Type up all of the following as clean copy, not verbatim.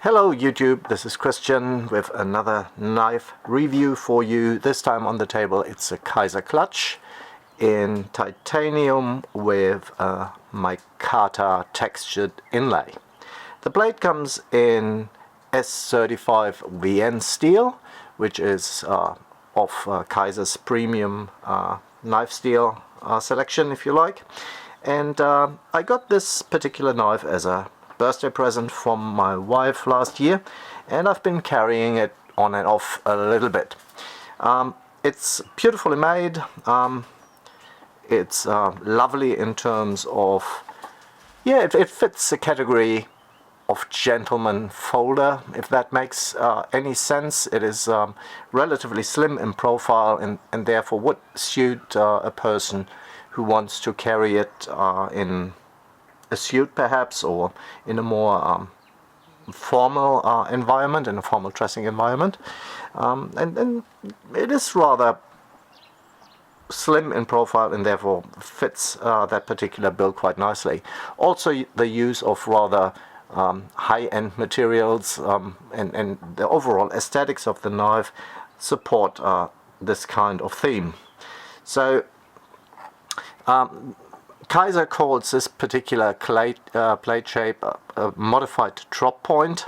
Hello YouTube, this is Christian with another knife review for you. This time on the table it's a Kizer Clutch in titanium with a mica textured inlay. The blade comes in S35 VN steel, which is of Kizer's premium knife steel selection, if you like. And I got this particular knife as a birthday present from my wife last year, and I've been carrying it on and off a little bit. It's beautifully made. It's lovely in terms of, yeah, it fits the category of gentleman folder, if that makes any sense. It is relatively slim in profile and therefore would suit a person who wants to carry it in a suit perhaps, or in a more formal environment, in a formal dressing environment. And it is rather slim in profile and therefore fits that particular build quite nicely. Also the use of rather high-end materials and the overall aesthetics of the knife support this kind of theme. So Kizer calls this particular plate shape a modified drop point,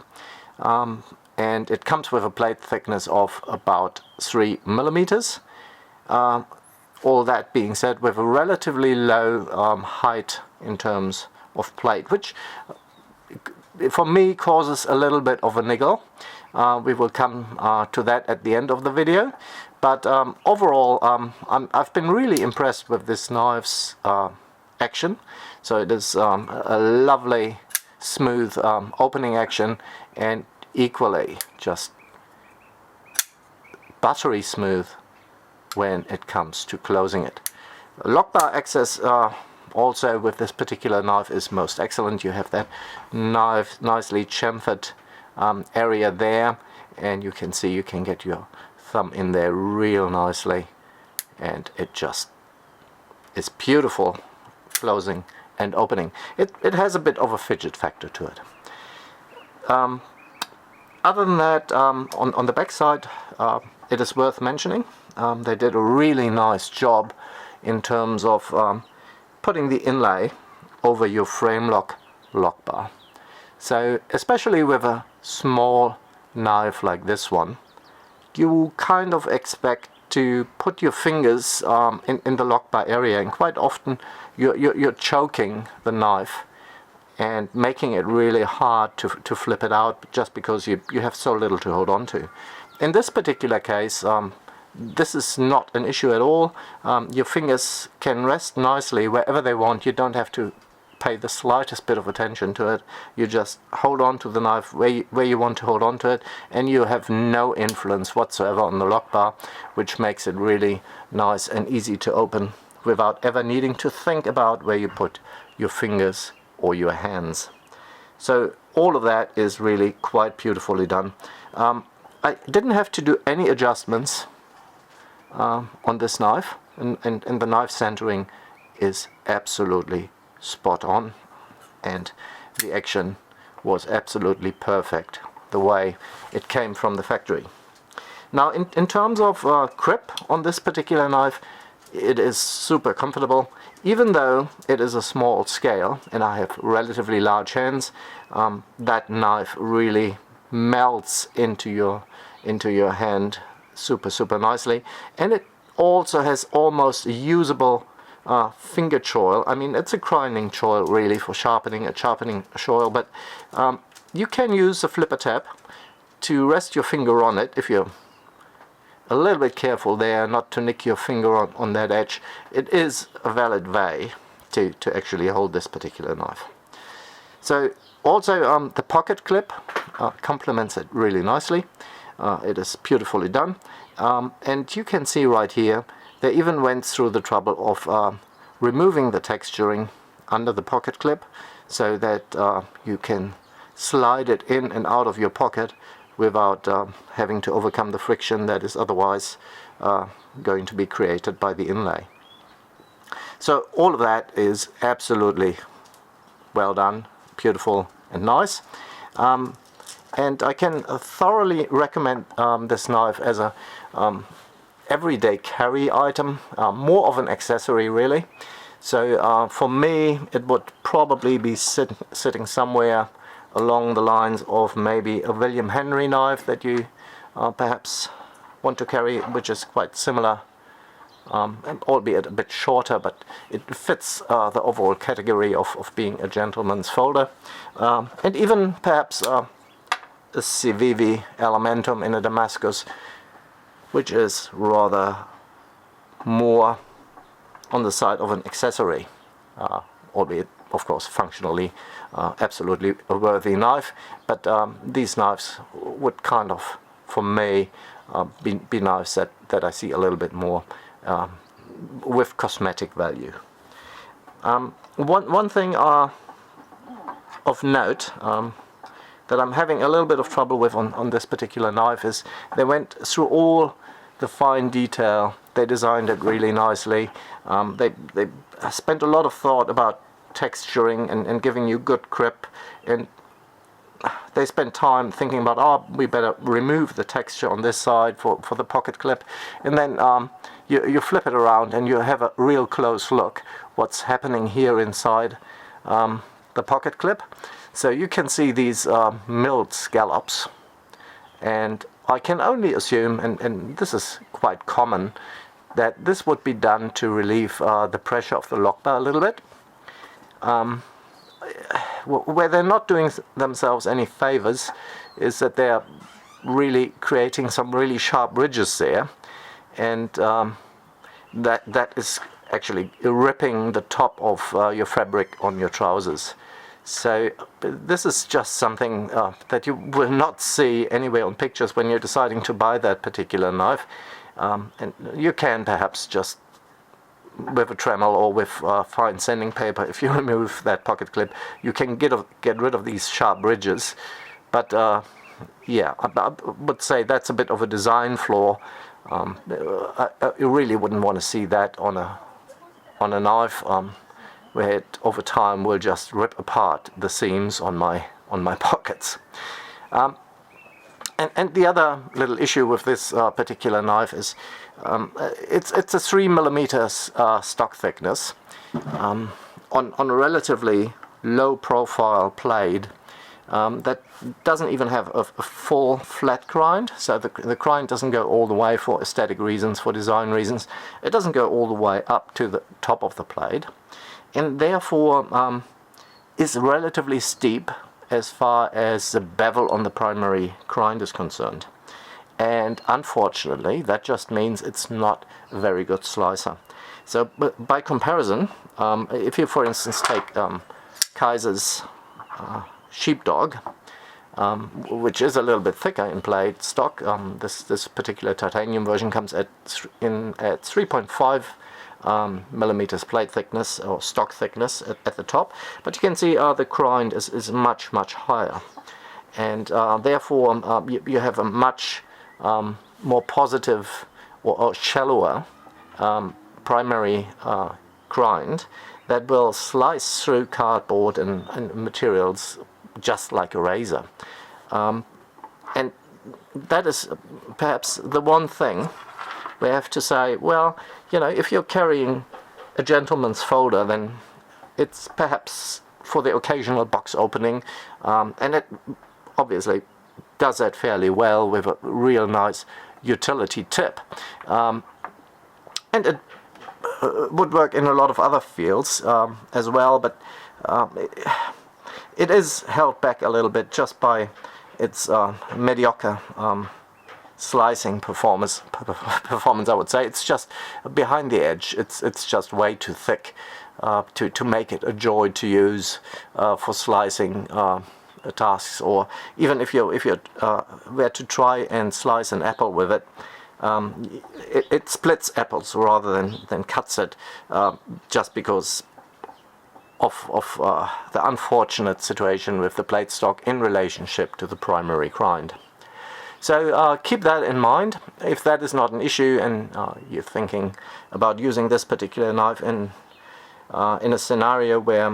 and it comes with a plate thickness of about 3 millimeters. All that being said, with a relatively low height in terms of plate, which for me causes a little bit of a niggle. We will come to that at the end of the video, but overall I've been really impressed with this knife's action. So it is a lovely smooth opening action, and equally just buttery smooth when it comes to closing it. Lock bar access also with this particular knife is most excellent. You have that nicely chamfered area there, and you can see you can get your thumb in there real nicely, and it just is beautiful closing and opening. It has a bit of a fidget factor to it. Other than that, on the back side, it is worth mentioning, they did a really nice job in terms of putting the inlay over your frame lock bar. So especially with a small knife like this one, you kind of expect to put your fingers in the lock bar area, and quite often you're choking the knife and making it really hard to flip it out, just because you have so little to hold on to. In this particular case, this is not an issue at all. Your fingers can rest nicely wherever they want. You don't have to pay the slightest bit of attention to it. You just hold on to the knife where you want to hold on to it, and you have no influence whatsoever on the lock bar, which makes it really nice and easy to open without ever needing to think about where you put your fingers or your hands. So all of that is really quite beautifully done. I didn't have to do any adjustments on this knife, and the knife centering is absolutely spot on, and the action was absolutely perfect the way it came from the factory. Now in terms of grip on this particular knife, it is super comfortable. Even though it is a small scale and I have relatively large hands, that knife really melts into your hand super nicely, and it also has almost a usable finger choil. I mean, it's a grinding choil really for sharpening a choil, but you can use a flipper tab to rest your finger on it if you're a little bit careful there not to nick your finger on that edge. It is a valid way to actually hold this particular knife. So also the pocket clip complements it really nicely. It is beautifully done, and you can see right here they even went through the trouble of removing the texturing under the pocket clip, so that you can slide it in and out of your pocket without having to overcome the friction that is otherwise going to be created by the inlay. So all of that is absolutely well done, beautiful and nice. And I can thoroughly recommend this knife as a everyday carry item, more of an accessory really. So for me it would probably be sitting somewhere along the lines of maybe a William Henry knife that you perhaps want to carry, which is quite similar, albeit a bit shorter, but it fits the overall category of being a gentleman's folder. And even perhaps a Civivi Elementum in a Damascus, which is rather more on the side of an accessory, albeit of course functionally absolutely a worthy knife, but these knives would kind of, for me, be knives that I see a little bit more with cosmetic value. One thing of note that I'm having a little bit of trouble with on this particular knife is they went through all the fine detail. They designed it really nicely. They spent a lot of thought about texturing and giving you good grip, and they spent time thinking about, oh, we better remove the texture on this side for the pocket clip, and then you flip it around and you have a real close look what's happening here inside the pocket clip. So you can see these milled scallops, and I can only assume, and this is quite common, that this would be done to relieve the pressure of the lock bar a little bit. Where they're not doing themselves any favors is that they're really creating some really sharp ridges there, and that is actually ripping the top of your fabric on your trousers. So this is just something that you will not see anywhere on pictures when you're deciding to buy that particular knife, and you can perhaps just with a Dremel or with fine sanding paper, if you remove that pocket clip, you can get rid of these sharp ridges. But yeah, I would say that's a bit of a design flaw. You really wouldn't want to see that on a knife, where it over time will just rip apart the seams on my pockets. And the other little issue with this particular knife is it's a 3mm stock thickness on a relatively low profile blade that doesn't even have a full flat grind. So the grind doesn't go all the way for aesthetic reasons, for design reasons. It doesn't go all the way up to the top of the blade, and therefore is relatively steep as far as the bevel on the primary grind is concerned. And unfortunately, that just means it's not a very good slicer. So by comparison, if you for instance take Kizer's Sheepdog, which is a little bit thicker in blade stock, this particular titanium version comes at 3.5 millimeters blade thickness or stock thickness at the top, but you can see the grind is much higher, and therefore you have a much more positive or shallower primary grind that will slice through cardboard and materials just like a razor, and that is perhaps the one thing we have to say, well, you know, if you're carrying a gentleman's folder, then it's perhaps for the occasional box opening, and it obviously does that fairly well with a real nice utility tip. And it would work in a lot of other fields as well, but it is held back a little bit just by its mediocre slicing performance, I would say. It's just behind the edge. It's just way too thick to make it a joy to use for slicing tasks, or even if you were to try and slice an apple with it, it splits apples rather than cuts it, just because of the unfortunate situation with the blade stock in relationship to the primary grind. So keep that in mind. If that is not an issue and you're thinking about using this particular knife in a scenario where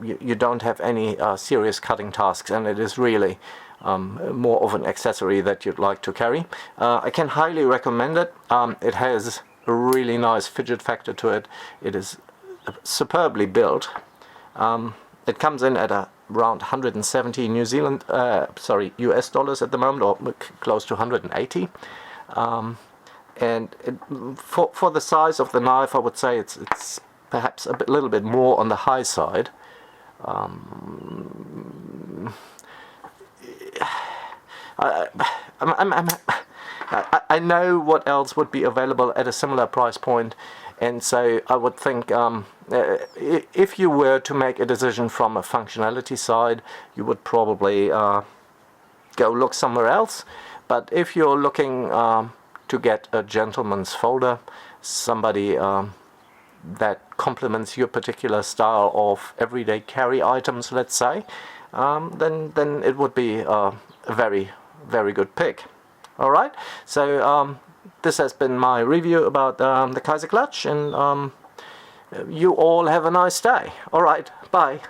you don't have any serious cutting tasks, and it is really more of an accessory that you'd like to carry. I can highly recommend it. It has a really nice fidget factor to it. It is superbly built. It comes in at around 170 US dollars at the moment, or close to 180. And for the size of the knife, I would say it's perhaps a little bit more on the high side. I know what else would be available at a similar price point, and so I would think if you were to make a decision from a functionality side, you would probably go look somewhere else. But if you're looking to get a gentleman's folder, somebody that complements your particular style of everyday carry items, let's say, then it would be a very, very good pick. Alright, so this has been my review about the Kizer Clutch, and you all have a nice day. Alright, bye.